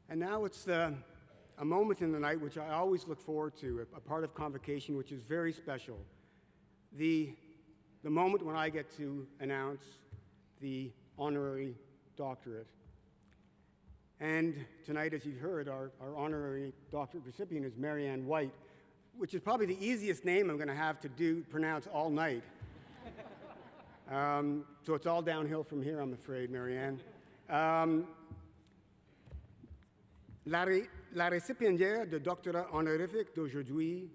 And now it's a moment in the night which I always look forward to, a part of convocation which is very special. The moment when I get to announce the honorary doctorate. And tonight, as you've heard, our honorary doctorate recipient is Marianne White, which is probably the easiest name I'm going to have to pronounce all night. So it's all downhill from here, I'm afraid, Marianne. La récipiendaire de doctorat honorifique d'aujourd'hui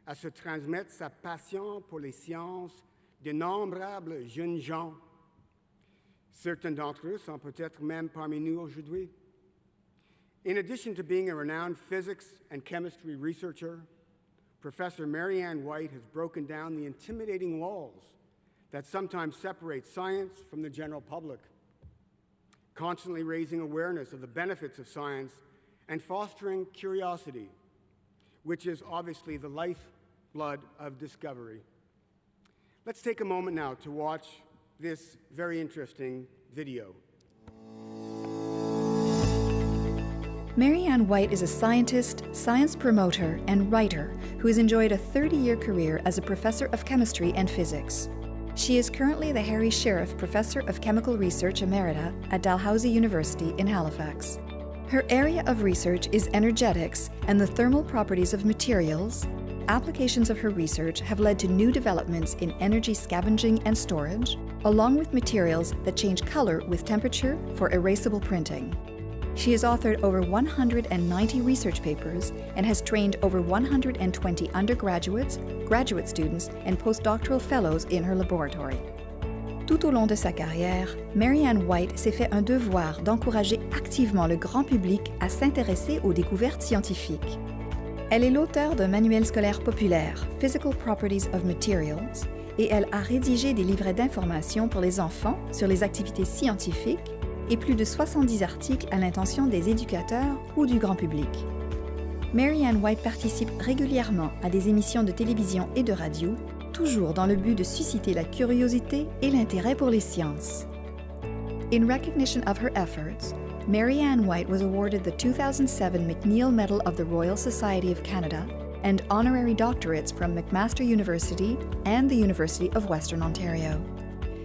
a se transmettre sa passion pour les sciences d'innombrables jeunes gens. Certains d'entre eux sont peut-être même parmi nous aujourd'hui. In addition to being a renowned physics and chemistry researcher, Professor Marianne White has broken down the intimidating walls that sometimes separate science from the general public, constantly raising awareness of the benefits of science and fostering curiosity, which is obviously the lifeblood of discovery. Let's take a moment now to watch this very interesting video. Marianne White is a scientist, science promoter, and writer who has enjoyed a 30-year career as a professor of chemistry and physics. She is currently the Harry Sheriff Professor of Chemical Research Emerita at Dalhousie University in Halifax. Her area of research is energetics and the thermal properties of materials. Applications of her research have led to new developments in energy scavenging and storage, along with materials that change color with temperature for erasable printing. She has authored over 190 research papers and has trained over 120 undergraduates, graduate students, and postdoctoral fellows in her laboratory. Tout au long de sa carrière, Marianne White s'est fait un devoir d'encourager activement le grand public à s'intéresser aux découvertes scientifiques. Elle est l'auteure d'un manuel scolaire populaire, Physical Properties of Materials, et elle a rédigé des livrets d'informations pour les enfants sur les activités scientifiques et plus de 70 articles à l'intention des éducateurs ou du grand public. Marianne White participe régulièrement à des émissions de télévision et de radio, toujours dans le but de susciter la curiosité et l'intérêt pour les sciences. In recognition of her efforts, Marianne White was awarded the 2007 McNeill Medal of the Royal Society of Canada and honorary doctorates from McMaster University and the University of Western Ontario.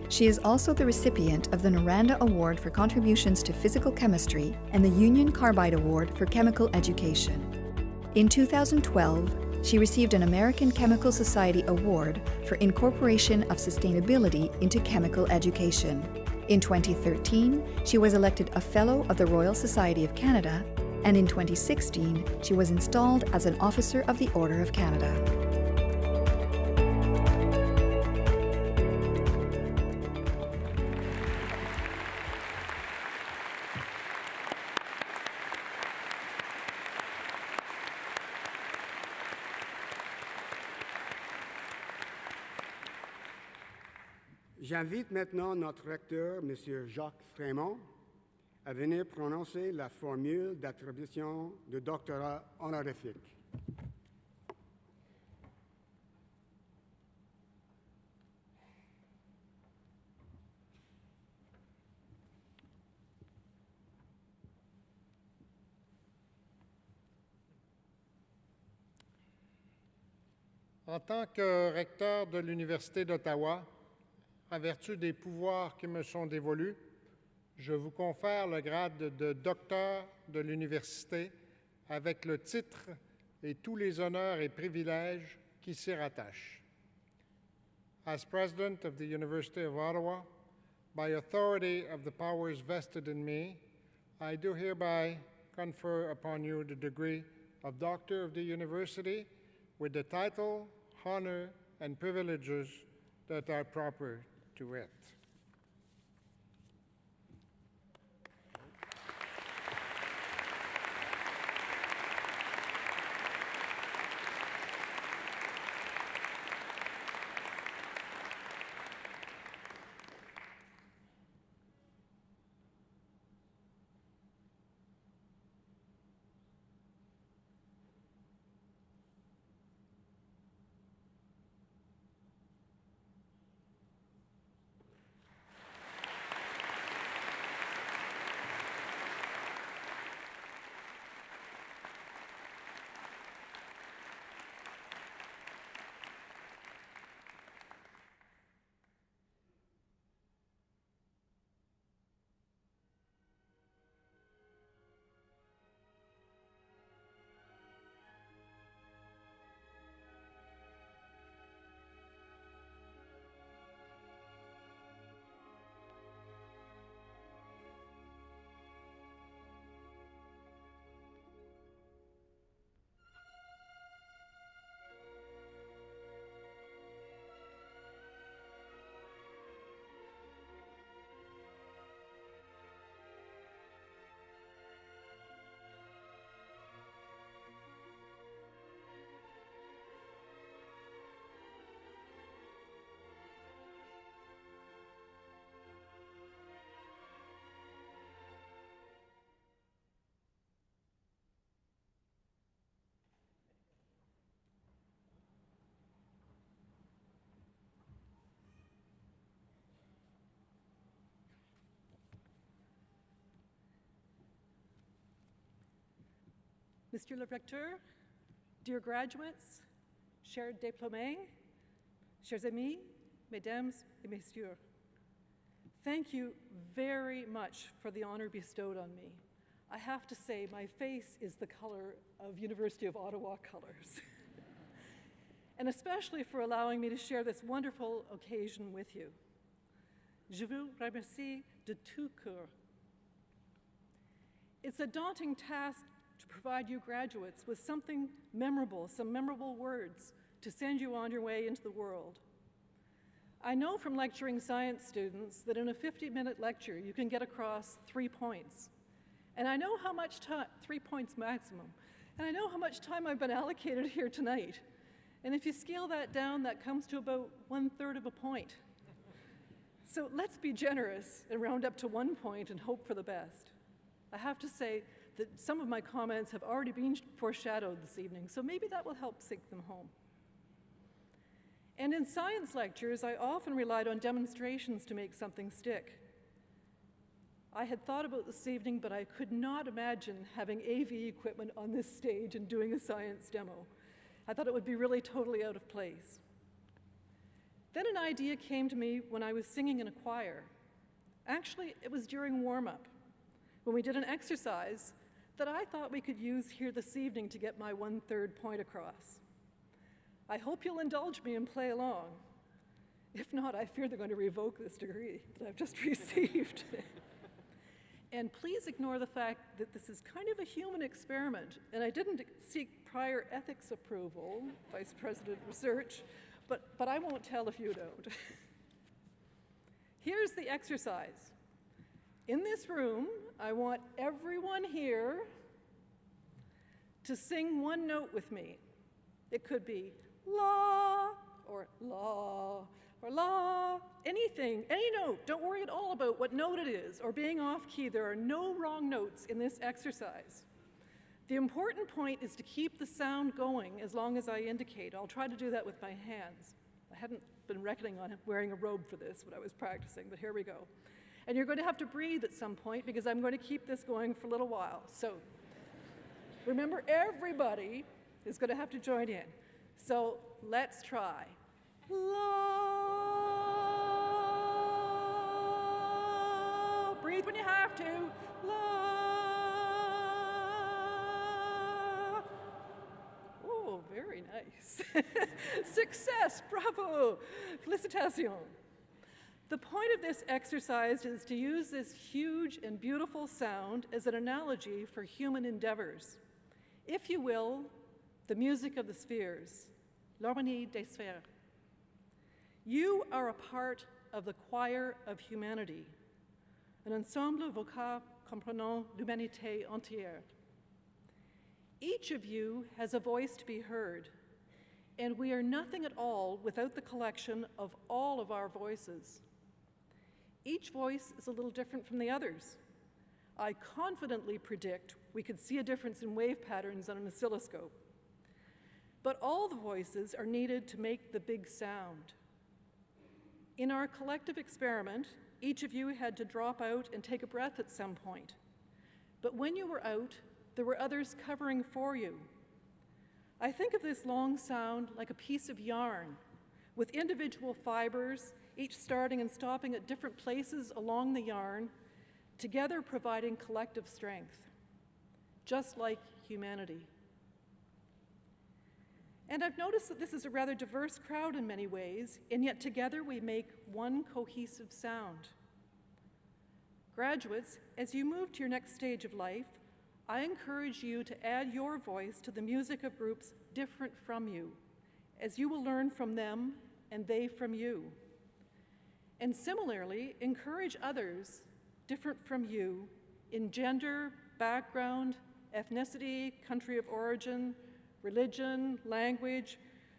She is also the recipient of the Noranda Award for contributions to physical chemistry and the Union Carbide Award for chemical education. In 2012, she received an American Chemical Society Award for incorporation of sustainability into chemical education. In 2013, she was elected a Fellow of the Royal Society of Canada, and in 2016, she was installed as an Officer of the Order of Canada. J'invite maintenant notre recteur, M. Jacques Frémont, à venir prononcer la formule d'attribution de doctorat honorifique. En tant que recteur de l'Université d'Ottawa, en vertu des pouvoirs qui me sont dévolus, je vous confère le grade de docteur de l'université avec le titre et tous les honneurs et privilèges qui s'y rattachent. As President of the University of Ottawa, by authority of the powers vested in me, I do hereby confer upon you the degree of Doctor of the University with the title, honor, and privileges that are proper to it. Monsieur le Recteur, dear graduates, chers diplômés, chers amis, mesdames et messieurs, thank you very much for the honor bestowed on me. I have to say, my face is the color of University of Ottawa colors. And especially for allowing me to share this wonderful occasion with you. Je vous remercie de tout cœur. It's a daunting task to provide you graduates with something memorable, some memorable words to send you on your way into the world. I know from lecturing science students that in a 50-minute lecture you can get across 3 points. And I know how much time, 3 points maximum, and I know how much time I've been allocated here tonight. And if you scale that down, that comes to about 1/3 of a point. So let's be generous and round up to 1 point and hope for the best. I have to say that some of my comments have already been foreshadowed this evening, so maybe that will help sink them home. And in science lectures, I often relied on demonstrations to make something stick. I had thought about this evening, but I could not imagine having AV equipment on this stage and doing a science demo. I thought it would be really totally out of place. Then an idea came to me when I was singing in a choir. Actually, it was during warm-up, when we did an exercise that I thought we could use here this evening to get my 1/3 point across. I hope you'll indulge me and play along. If not, I fear they're going to revoke this degree that I've just received. And please ignore the fact that this is kind of a human experiment, and I didn't seek prior ethics approval, Vice President Research, but I won't tell if you don't. Here's the exercise. In this room, I want everyone here to sing one note with me. It could be la, or la, or la, anything, any note. Don't worry at all about what note it is or being off key. There are no wrong notes in this exercise. The important point is to keep the sound going as long as I indicate. I'll try to do that with my hands. I hadn't been reckoning on wearing a robe for this when I was practicing, but here we go. And you're going to have to breathe at some point because I'm going to keep this going for a little while. So remember, everybody is going to have to join in. So let's try. La. Breathe when you have to. La. Oh, very nice. Success, bravo. Félicitations. The point of this exercise is to use this huge and beautiful sound as an analogy for human endeavors. If you will, the music of the spheres, l'harmonie des sphères. You are a part of the choir of humanity, un ensemble vocal comprenant l'humanité entière. Each of you has a voice to be heard, and we are nothing at all without the collection of all of our voices. Each voice is a little different from the others. I confidently predict we could see a difference in wave patterns on an oscilloscope. But all the voices are needed to make the big sound. In our collective experiment, each of you had to drop out and take a breath at some point. But when you were out, there were others covering for you. I think of this long sound like a piece of yarn, with individual fibers, each starting and stopping at different places along the yarn, together providing collective strength, just like humanity. And I've noticed that this is a rather diverse crowd in many ways, and yet together we make one cohesive sound. Graduates, as you move to your next stage of life, I encourage you to add your voice to the music of groups different from you, as you will learn from them and they from you. And similarly, encourage others different from you in gender, background, ethnicity, country of origin, religion, language,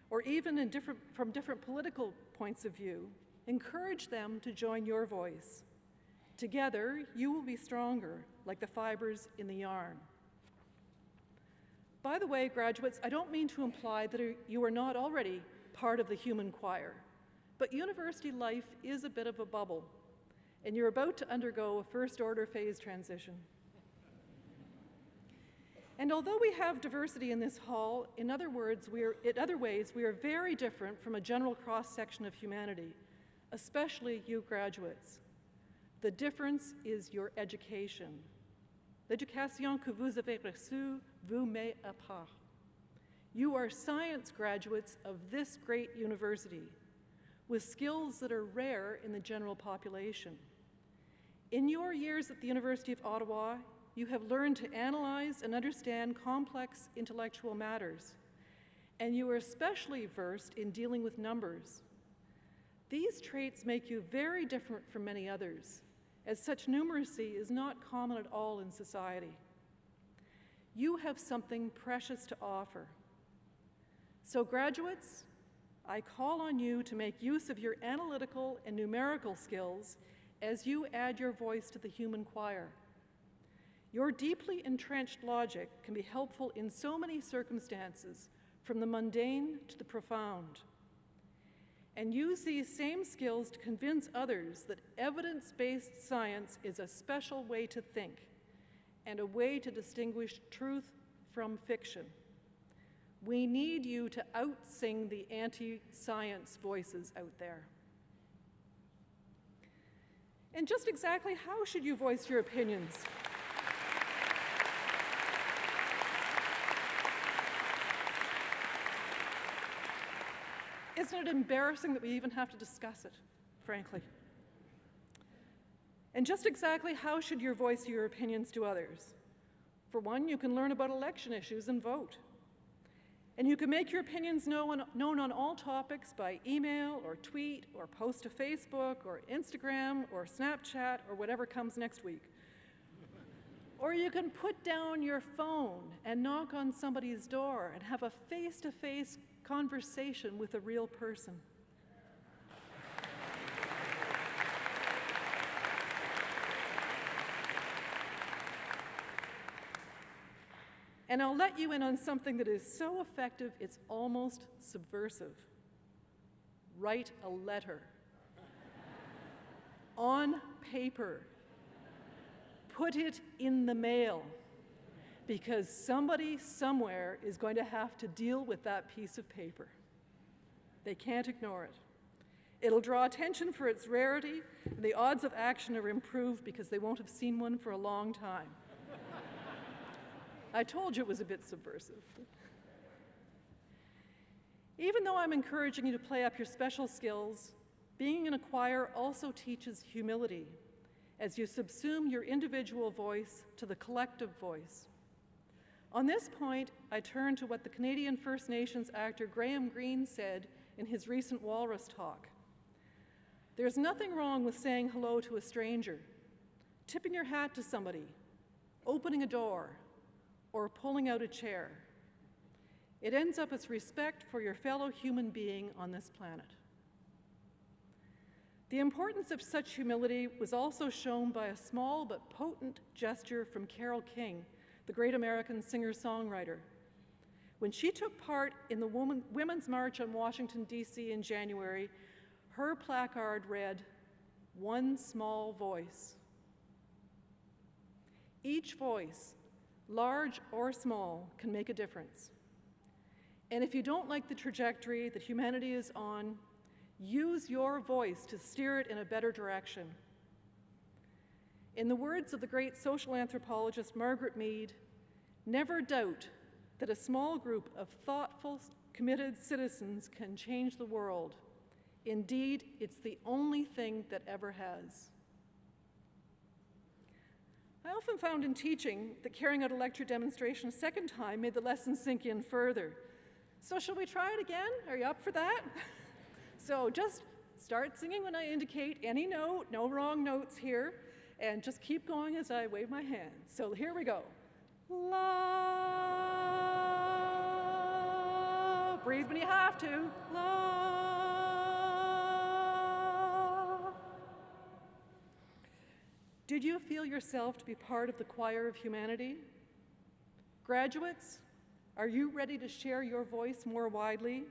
or even from different political points of view. Encourage them to join your voice. Together, you will be stronger, like the fibers in the yarn. By the way, graduates, I don't mean to imply that you are not already part of the human choir, but university life is a bit of a bubble, and you're about to undergo a first-order phase transition. And although we have diversity in this hall, in other ways, we are very different from a general cross-section of humanity, especially you graduates. The difference is your education. L'éducation que vous avez reçue vous met à part. You are science graduates of this great university with skills that are rare in the general population. In your years at the University of Ottawa, you have learned to analyze and understand complex intellectual matters, and you are especially versed in dealing with numbers. These traits make you very different from many others, as such numeracy is not common at all in society. You have something precious to offer. So graduates, I call on you to make use of your analytical and numerical skills as you add your voice to the human choir. Your deeply entrenched logic can be helpful in so many circumstances, from the mundane to the profound. And use these same skills to convince others that evidence-based science is a special way to think and a way to distinguish truth from fiction. We need you to out-sing the anti-science voices out there. And just exactly how should you voice your opinions? Isn't it embarrassing that we even have to discuss it, frankly? And just exactly how should you voice your opinions to others? For one, you can learn about election issues and vote. And you can make your opinions known on all topics by email or tweet or post to Facebook or Instagram or Snapchat or whatever comes next week. Or you can put down your phone and knock on somebody's door and have a face-to-face conversation with a real person. And I'll let you in on something that is so effective it's almost subversive. Write a letter. On paper. Put it in the mail. Because somebody somewhere is going to have to deal with that piece of paper. They can't ignore it. It'll draw attention for its rarity, and the odds of action are improved because they won't have seen one for a long time. I told you it was a bit subversive. Even though I'm encouraging you to play up your special skills, being in a choir also teaches humility as you subsume your individual voice to the collective voice. On this point, I turn to what the Canadian First Nations actor Graham Greene said in his recent Walrus talk. There's nothing wrong with saying hello to a stranger, tipping your hat to somebody, opening a door, or pulling out a chair. It ends up as respect for your fellow human being on this planet. The importance of such humility was also shown by a small but potent gesture from Carole King, the great American singer-songwriter. When she took part in the Women's March on Washington, D.C. in January, her placard read, "One small voice." Each voice, large or small, can make a difference. And if you don't like the trajectory that humanity is on, use your voice to steer it in a better direction. In the words of the great social anthropologist Margaret Mead, never doubt that a small group of thoughtful, committed citizens can change the world. Indeed, it's the only thing that ever has. I often found in teaching that carrying out a lecture demonstration a second time made the lesson sink in further. So shall we try it again? Are you up for that? So just start singing when I indicate any note, no wrong notes here, and just keep going as I wave my hand. So here we go. La. Breathe when you have to. La. Did you feel yourself to be part of the choir of humanity? Graduates, are you ready to share your voice more widely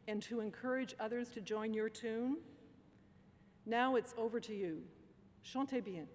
and to encourage others to join your tune? Now it's over to you. Chantez bien.